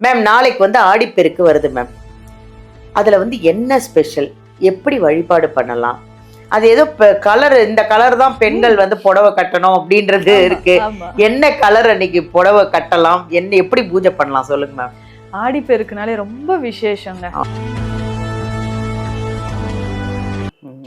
Ma'am நாளைக்கு வந்து ஆடிப்பெருக்கு வருது மேம். அதுல வந்து என்ன ஸ்பெஷல், எப்படி வழிபாடு பண்ணலாம்? அது ஏதோ கலர், இந்த கலர் தான் பெண்கள் வந்து புடவை கட்டணும் அப்படின்றது இருக்கு. என்ன கலர் அன்னைக்கு புடவை கட்டலாம், என்ன எப்படி பூஜை பண்ணலாம் சொல்லுங்க மேம். ஆடிப்பெருக்குனாலே ரொம்ப விசேஷங்க.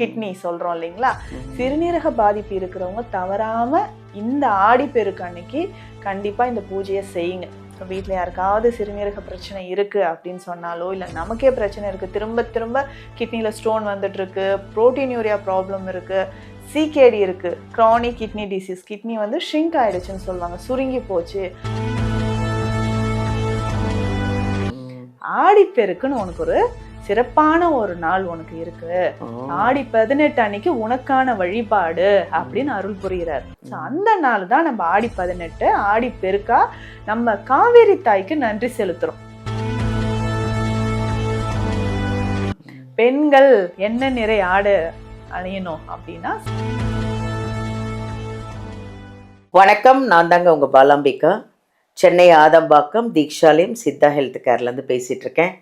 கிட்னி சொல்றோம் இல்லைங்களா, சிறுநீரக பாதிப்பு இருக்கிறவங்க தவறாம இந்த ஆடிப்பெருக்கு அன்னைக்கு கண்டிப்பா இந்த பூஜையை செய்யுங்க. வீட்டில் யாருக்காவது சிறுநீரக பிரச்சனை இருக்குது அப்படின்னு சொன்னாலோ, இல்லை நமக்கே பிரச்சனை இருக்குது, திரும்ப திரும்ப கிட்னியில் ஸ்டோன் வந்துட்டு இருக்கு, புரோட்டீன்யூரியா ப்ராப்ளம் இருக்குது, சிகேடி இருக்குது, க்ரானிக் கிட்னி டிசீஸ், கிட்னி வந்து ஷ்ரிங்க் ஆயிடுச்சுன்னு சொல்லுவாங்க, சுருங்கி போச்சு. ஆடிப்பெருக்குன்னு உனக்கு ஒரு சிறப்பான ஒரு நாள் உனக்கு இருக்கு, ஆடி 18 அன்னைக்கு உனக்கான வழிபாடு அப்படின்னு அருள் புரிகிறார். அந்த நாள் தான் நம்ம ஆடி 18 ஆடி பெருக்கா நம்ம காவேரி தாய்க்கு நன்றி செலுத்துறோம். பெண்கள் என்ன நிறை ஆடை அணியணும் அப்படின்னா, வணக்கம், நான் தாங்க உங்க பாலாம்பிகா. சென்னை ஆதம்பாக்கம் தீக்ஷாலயம் சித்தா ஹெல்த் கேர்லேருந்து பேசிட்டு இருக்கேன்.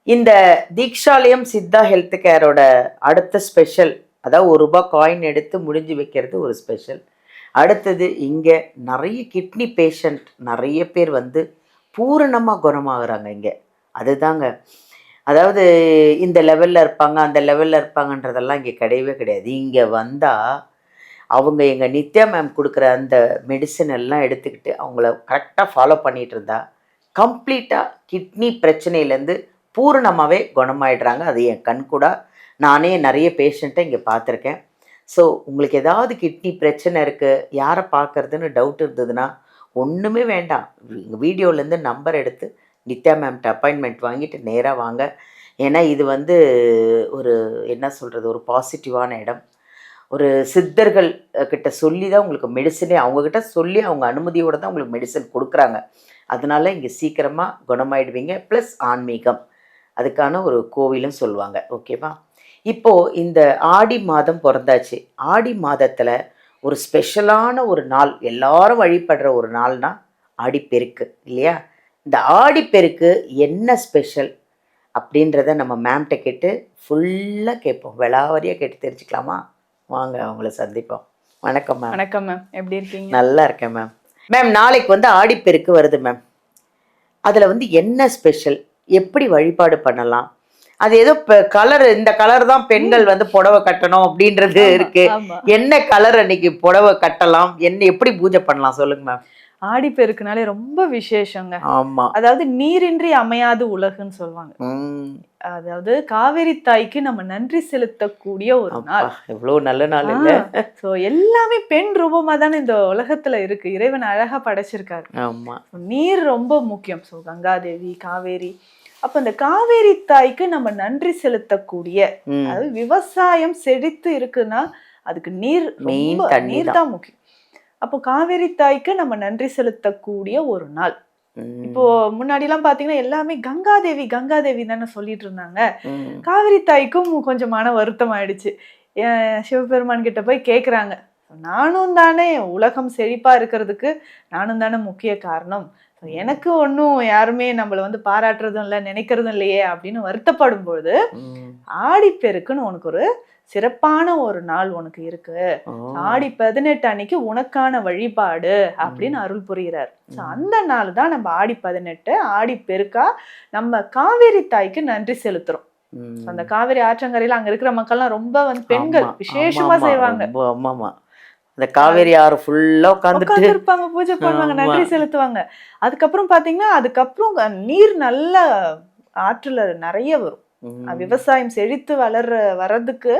இந்த தீக்ஷாலயம் சித்தா ஹெல்த் கேரோட அடுத்த ஸ்பெஷல், அதாவது ₹1 காயின் எடுத்து முடிஞ்சு வைக்கிறது ஒரு ஸ்பெஷல். அடுத்தது இங்கே நிறைய கிட்னி பேஷண்ட் நிறைய பேர் வந்து பூரணமாக குணமாகறாங்க இங்கே. அதுதாங்க, அதாவது இந்த லெவலில் இருப்பாங்க அந்த லெவலில் இருப்பாங்கன்றதெல்லாம் இங்கே கிடையவே கிடையாது. இங்கே வந்தால் அவங்க எங்கள் நித்யா மேம் கொடுக்குற அந்த மெடிசன் எல்லாம் எடுத்துக்கிட்டு அவங்கள கரெக்டாக ஃபாலோ பண்ணிகிட்டு இருந்தா கம்ப்ளீட்டாக கிட்னி பிரச்சனையிலேருந்து பூரணமாகவே குணமாயிடுறாங்க. அது என் கண் கூட நானே நிறைய பேஷண்ட்டை இங்கே பார்த்துருக்கேன். ஸோ உங்களுக்கு ஏதாவது கிட்னி பிரச்சனை இருக்குது, யாரை பார்க்குறதுன்னு டவுட் இருந்ததுன்னா ஒன்றுமே வேண்டாம், எங்கள் வீடியோலேருந்து நம்பர் எடுத்து நித்யா மேம்கிட்ட அப்பாயின்மெண்ட் வாங்கிட்டு நேராக வாங்க. ஏன்னா இது வந்து ஒரு என்ன சொல்கிறது, ஒரு பாசிட்டிவான இடம். ஒரு சித்தர்கள் கிட்ட சொல்லி தான் உங்களுக்கு மெடிசனே, அவங்கக்கிட்ட சொல்லி அவங்க அனுமதியோடு தான் உங்களுக்கு மெடிசன் கொடுக்குறாங்க. அதனால் இங்கே சீக்கிரமாக குணமாயிடுவீங்க. ப்ளஸ் ஆன்மீகம், அதுக்கான ஒரு கோவிலும் சொல்லுவாங்க. ஓகேவா? இப்போது இந்த ஆடி மாதம் பிறந்தாச்சு. ஆடி மாதத்தில் ஒரு ஸ்பெஷலான ஒரு நாள், எல்லாரும் வழிபடுற ஒரு நாள்னா ஆடிப்பெருக்கு இல்லையா? இந்த ஆடிப்பெருக்கு என்ன ஸ்பெஷல் அப்படின்றத நம்ம மேம்கிட்ட கேட்டு ஃபுல்லாக கேட்போம், விளாவரியாக கேட்டு தெரிஞ்சுக்கலாமா? வாங்க அவங்கள சந்திப்போம். வணக்கம் மேம். வணக்கம் மேம், எப்படி இருக்கீங்க? நல்லா இருக்கேன் மேம். மேம் நாளைக்கு வந்து ஆடிப்பெருக்கு வருது மேம். அதில் வந்து என்ன ஸ்பெஷல், எப்படி வழிபாடு பண்ணலாம்? அது ஏதோ கலர், இந்த கலர் தான் பெண்கள் வந்து புடவை கட்டணும் அப்படின்றது இருக்கு. என்ன கலர் அன்னைக்கு புடவை கட்டலாம், என்ன எப்படி பூஜை பண்ணலாம் சொல்லுங்க மேம். ஆடிப்பெருக்குனாலே ரொம்ப விசேஷங்க. ஆமா, அதாவது நீரின்றி அமையாது உலகுன்னு சொல்லுவாங்க. அதாவது காவேரி தாய்க்கு நம்ம நன்றி செலுத்தக்கூடிய ஒரு நாள். எவ்வளவு நல்ல நாள் இல்ல? சோ எல்லாமே பெண் ரூபமா தானே இந்த உலகத்துல இருக்கு, இறைவன் அழகா படைச்சிருக்காரு. ஆமா, நீர் ரொம்ப முக்கியம். சோ கங்காதேவி, காவேரி. அப்ப இந்த காவேரி தாய்க்கு நம்ம நன்றி செலுத்தக்கூடிய, அதாவது விவசாயம் செழித்து இருக்குன்னா அதுக்கு நீர் தான் முக்கியம். அப்போ காவேரி தாய்க்கு நம்ம நன்றி செலுத்தக்கூடிய ஒரு நாள். இப்போ முன்னாடி எல்லாம் பாத்தீங்கன்னா எல்லாமே கங்காதேவி கங்காதேவி தானே சொல்லிட்டு இருந்தாங்க. காவிரி தாய்க்கும் கொஞ்சம் மன வருத்தம் ஆயிடுச்சு. சிவபெருமான் கிட்ட போய் கேக்குறாங்க, நானும் தானே உலகம் செழிப்பா இருக்கிறதுக்கு நானும் தானே முக்கிய காரணம், எனக்கு ஒன்றும் யாருமே நம்மள வந்து பாராட்டுறதும் இல்லை நினைக்கிறதும் இல்லையே அப்படின்னு வருத்தப்படும் பொழுது, ஆடிப்பெருக்குன்னு உனக்கு ஒரு சிறப்பான ஒரு நாள் உனக்கு இருக்கு, ஆடி 18 அன்னைக்கு உனக்கான வழிபாடு அப்படின்னு அருள் புரிகிறார். அந்த நாள் தான் நம்ம ஆடி 18 ஆடி பெருக்கா நம்ம காவேரி தாய்க்கு நன்றி செலுத்துறோம். அந்த காவேரி ஆற்றங்கரையில அங்க இருக்கிற மக்கள்லாம் ரொம்ப வந்து பெண்கள் விசேஷமா செய்வாங்க. அந்த காவேரி ஆறு ஃபுல்லா உட்கார்ந்துட்டு இருப்பாங்க, பூஜை பண்ணுவாங்க, நன்றி செலுத்துவாங்க. அதுக்கப்புறம் பாத்தீங்கன்னா அதுக்கப்புறம் நீர் நல்ல ஆற்றுல நிறைய வரும். விவசாயம் செழித்து வர்றதுக்கு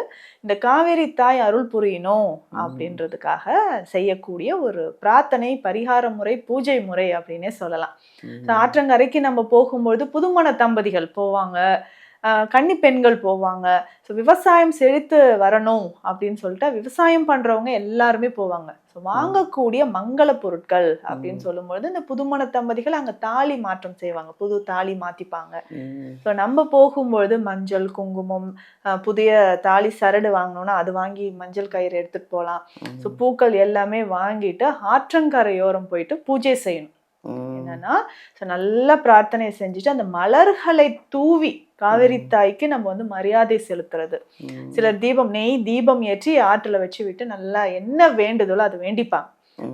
இந்த காவேரி தாய் அருள் புரியணும் அப்படின்றதுக்காக செய்யக்கூடிய ஒரு பிரார்த்தனை, பரிகார முறை, பூஜை முறை அப்படின்னே சொல்லலாம். ஆற்றங்கரைக்கு நம்ம போகும்பொழுது புதுமண தம்பதிகள் போவாங்க, கன்னி பெண்கள் போவாங்க. ஸோ விவசாயம் செழித்து வரணும் அப்படின்னு சொல்லிட்டு விவசாயம் பண்றவங்க எல்லாருமே போவாங்க. ஸோ வாங்கக்கூடிய மங்கள பொருட்கள் அப்படின்னு சொல்லும்பொழுது இந்த புதுமண தம்பதிகள் அங்கே தாலி மாற்றம் செய்வாங்க, புது தாலி மாத்திப்பாங்க. ஸோ நம்ம போகும்பொழுது மஞ்சள், குங்குமம், புதிய தாலி சரடு வாங்கணும்னா அது வாங்கி மஞ்சள் கயிறு எடுத்துட்டு போகலாம். ஸோ பூக்கள் எல்லாமே வாங்கிட்டு ஆற்றங்கரையோரம் போயிட்டு பூஜை செய்யணும். என்னன்னா நல்லா பிரார்த்தனை செஞ்சுட்டு அந்த மலர்களை தூவி காவேரி தாய்க்கு நம்ம வந்து மரியாதை செலுத்துறது. சிலர் நெய் தீபம் ஏற்றி ஆற்றுல வச்சு விட்டு நல்லா என்ன வேண்டுதலோ அதை வேண்டிப்பாங்க.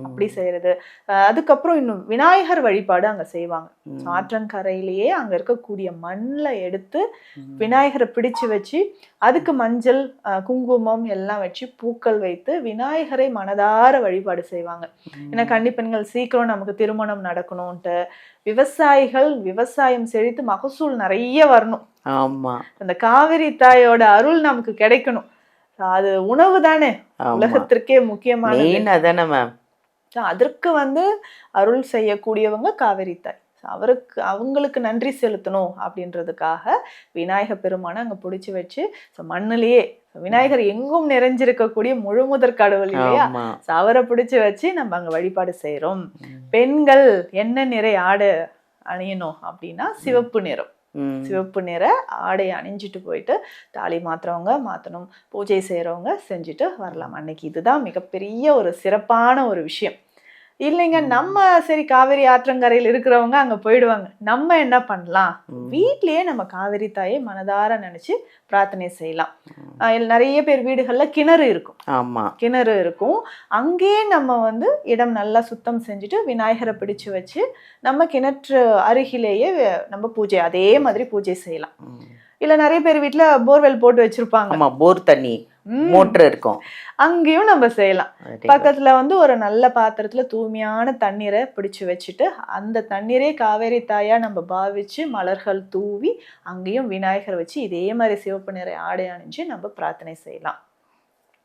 அப்படி செய்யறது. அதுக்கப்புறம் இன்னும் விநாயகர் வழிபாடு அங்க செய்வாங்க. ஆற்றங்கரையிலேயே அங்க இருக்கக்கூடிய மண்ல எடுத்து விநாயகரை பிடிச்சு வச்சு அதுக்கு மஞ்சள் குங்குமம் எல்லாம் வச்சு பூக்கள் வைத்து விநாயகரை மனதார வழிபாடு செய்வாங்க. ஏன்னா கன்னிப்பெண்கள் சீக்கிரம் நமக்கு திருமணம் நடக்கணும்ட்டு, விவசாயிகள் விவசாயம் செழித்து மகசூல் நிறைய வரணும். ஆமா, அந்த காவிரி தாயோட அருள் நமக்கு கிடைக்கணும். அது உணவு தானே உலகத்திற்கே முக்கியமான. அதற்கு வந்து அருள் செய்யக்கூடியவங்க காவிரி தாய். அவங்களுக்கு நன்றி செலுத்தணும் அப்படின்றதுக்காக விநாயகர் பெருமானை அங்க பிடிச்சி வச்சு மண்ணிலேயே, விநாயகர் எங்கும் நிறைஞ்சிருக்கக்கூடிய முழுமுதற் கடவுள் இல்லையா, அவரை பிடிச்சு வச்சு நம்ம அங்க வழிபாடு செய்யறோம். பெண்கள் என்ன நிறை ஆடை அணியணும் அப்படின்னா சிவப்பு நிறம். சிவப்பு நிற ஆடை அணிஞ்சிட்டு போயிட்டு தாலி மாத்துறவங்க மாத்தணும், பூஜை செய்யறவங்க செஞ்சுட்டு வரலாம் அன்னைக்கு. இதுதான் மிகப்பெரிய ஒரு சிறப்பான ஒரு விஷயம். இல்லைங்க நம்ம சரி காவிரி ஆற்றங்கரையில் இருக்கிறவங்க அங்க போயிடுவாங்க, நம்ம என்ன பண்ணலாம், வீட்லயே நம்ம காவிரி தாயை மனதார நினைச்சு பிரார்த்தனை செய்யலாம். நிறைய பேர் வீடுகள்ல கிணறு இருக்கும். ஆமா, கிணறு இருக்கும். அங்கேயே நம்ம வந்து இடம் நல்லா சுத்தம் செஞ்சுட்டு விநாயகரை பிடிச்சு வச்சு நம்ம கிணற்று அருகிலேயே நம்ம பூஜை அதே மாதிரி பூஜை செய்யலாம். இல்ல நிறைய பேர் வீட்டுல போர்வெல் போட்டு வச்சிருப்பாங்க. போர் தண்ணி மோட்டர் இருக்கும், அங்கேயும் நம்ம செய்யலாம். பக்கத்துல வந்து ஒரு நல்ல பாத்திரத்துல தூய்மையான தண்ணீரை பிடிச்சு வச்சுட்டு அந்த தண்ணீரே காவேரி தாயா நம்ம பாவிச்சு மலர்கள் தூவி அங்கேயும் விநாயகர் வச்சு இதே மாதிரி சிவப்பு நிற ஆடை அணிஞ்சு நம்ம பிரார்த்தனை செய்யலாம்.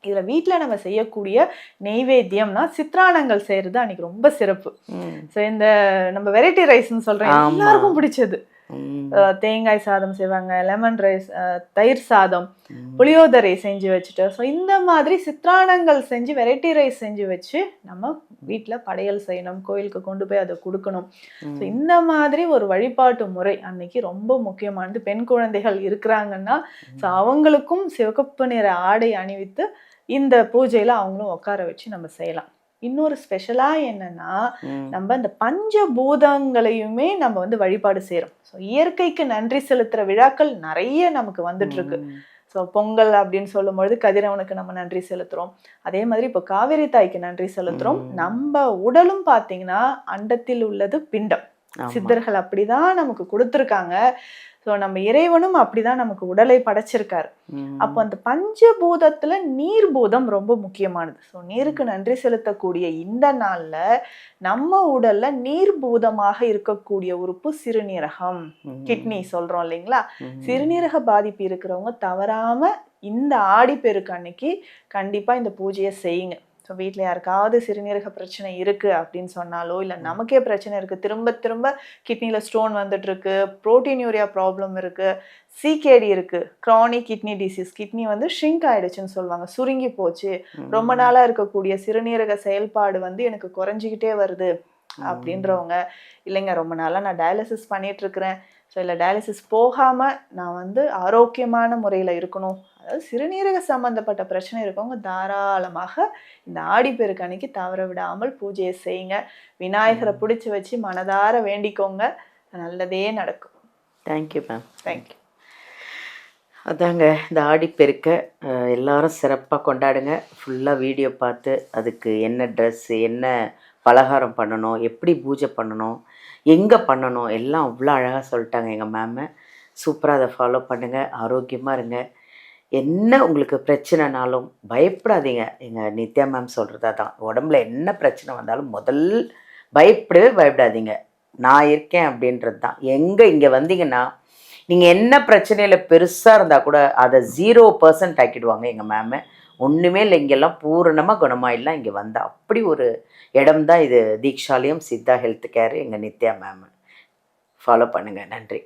இதுல வீட்டுல நம்ம செய்யக்கூடிய நெய்வேத்தியம்னா சித்ரானங்கள் செய்யறது அன்னைக்கு ரொம்ப சிறப்பு. இந்த நம்ம வெரைட்டி ரைஸ்ன்னு சொல்றேன், எல்லாருக்கும் பிடிச்சது. தேங்காய் சாதம் செய்வாங்க, லெமன் ரைஸ், தயிர் சாதம், புளியோதரை செஞ்சு வச்சுட்டு, ஸோ இந்த மாதிரி சித்ரானங்கள் செஞ்சு வெரைட்டி ரைஸ் செஞ்சு வச்சு நம்ம வீட்டில் படையல் செய்யணும், கோயிலுக்கு கொண்டு போய் அதை கொடுக்கணும். ஸோ இந்த மாதிரி ஒரு வழிபாட்டு முறை அன்னைக்கு ரொம்ப முக்கியமானது. பெண் குழந்தைகள் இருக்கிறாங்கன்னா ஸோ அவங்களுக்கும் சிவப்பு நிற ஆடை அணிவித்து இந்த பூஜையில அவங்களும் உட்கார வச்சு நம்ம செய்யலாம். இன்னொரு ஸ்பெஷலா என்னன்னா நம்ம இந்த பஞ்சபூதங்களையுமே நம்ம வந்து வழிபாடு செய்யறோம். ஸோ இயற்கைக்கு நன்றி செலுத்துற விழாக்கள் நிறைய நமக்கு வந்துட்டு இருக்கு. ஸோ பொங்கல் அப்படின்னு சொல்லும் பொழுது கதிரவனுக்கு நம்ம நன்றி செலுத்துறோம். அதே மாதிரி இப்போ காவிரி தாய்க்கு நன்றி செலுத்துறோம். நம்ம உடலும் பார்த்தீங்கன்னா அண்டத்தில் உள்ளது பிண்டம். சித்தர்கள் அப்படிதான் நமக்கு கொடுத்துருக்காங்க. ஸோ நம்ம இறைவனும் அப்படிதான் நமக்கு உடலை படைச்சிருக்காரு. அப்போ அந்த பஞ்சபூதத்துல நீர் பூதம் ரொம்ப முக்கியமானது. ஸோ நீருக்கு நன்றி செலுத்தக்கூடிய இந்த நாள்ல நம்ம உடல்ல நீர் பூதமாக இருக்கக்கூடிய உறுப்பு சிறுநீரகம், கிட்னி சொல்றோம் இல்லைங்களா. சிறுநீரக பாதிப்பு இருக்கிறவங்க தவறாம இந்த ஆடிப்பெருக்கு அன்னைக்கு கண்டிப்பா இந்த பூஜையை செய்யுங்க. ஸோ வீட்டில் யாருக்காவது சிறுநீரக பிரச்சனை இருக்குது அப்படின்னு சொன்னாலோ, இல்லை நமக்கே பிரச்சனை இருக்குது, திரும்ப திரும்ப கிட்னியில் ஸ்டோன் வந்துட்டு இருக்கு, புரோட்டீன்யூரியா ப்ராப்ளம் இருக்குது, சிகேடி இருக்குது, க்ரானிக் கிட்னி டிசீஸ், கிட்னி வந்து ஷ்ரிங்க் ஆயிடுச்சுன்னு சொல்லுவாங்க, சுருங்கி போச்சு, ரொம்ப நாளாக இருக்கக்கூடிய சிறுநீரக செயல்பாடு வந்து எனக்கு குறைஞ்சிக்கிட்டே வருது அப்படின்றவங்க, இல்லைங்க ரொம்ப நாளாக நான் டயாலிசிஸ் பண்ணிட்டு இருக்கிறேன், ஸோ இல்லை டயாலிசிஸ் போகாமல் நான் வந்து ஆரோக்கியமான முறையில் இருக்கணும், அதாவது சிறுநீரக சம்பந்தப்பட்ட பிரச்சனை இருக்கவங்க தாராளமாக இந்த ஆடிப்பெருக்கு அன்னைக்கு தவற விடாமல் பூஜையை செய்யுங்க. விநாயகரை பிடிச்சி வச்சு மனதார வேண்டிக்கோங்க, நல்லதே நடக்கும். Thank you ma'am. தேங்க்யூ. அதாங்க இந்த ஆடிப்பெருக்க எல்லாரும் சிறப்பாக கொண்டாடுங்க. ஃபுல்லாக வீடியோ பார்த்து அதுக்கு என்ன ட்ரெஸ்ஸு, என்ன பலகாரம் பண்ணணும், எப்படி பூஜை பண்ணணும், எங்கே பண்ணணும் எல்லாம் அவ்வளோ அழகாக சொல்லிட்டாங்க எங்கள் மேமு. சூப்பராக அதை ஃபாலோ பண்ணுங்கள், ஆரோக்கியமாக இருங்க. என்ன உங்களுக்கு பிரச்சனைனாலும் பயப்படாதீங்க. எங்கள் நித்யா மேம் சொல்கிறதா தான், உடம்புல என்ன பிரச்சனை வந்தாலும் பயப்படாதீங்க, நான் இருக்கேன் அப்படின்றது தான். இங்கே வந்தீங்கன்னா நீங்கள் என்ன பிரச்சனையில் பெருசாக இருந்தால் கூட அதை 0% ஆக்கிடுவாங்க எங்கள் மேமு. ஒன்றுமே இல்லை, இங்கெல்லாம் பூரணமாக குணமாயிடலாம் இங்கே வந்தால். அப்படி ஒரு இடம் தான் இது. தீக்ஷாலயம் சித்தா ஹெல்த் கேர் எங்கள் நித்யா மேமு. ஃபாலோ பண்ணுங்கள். நன்றி.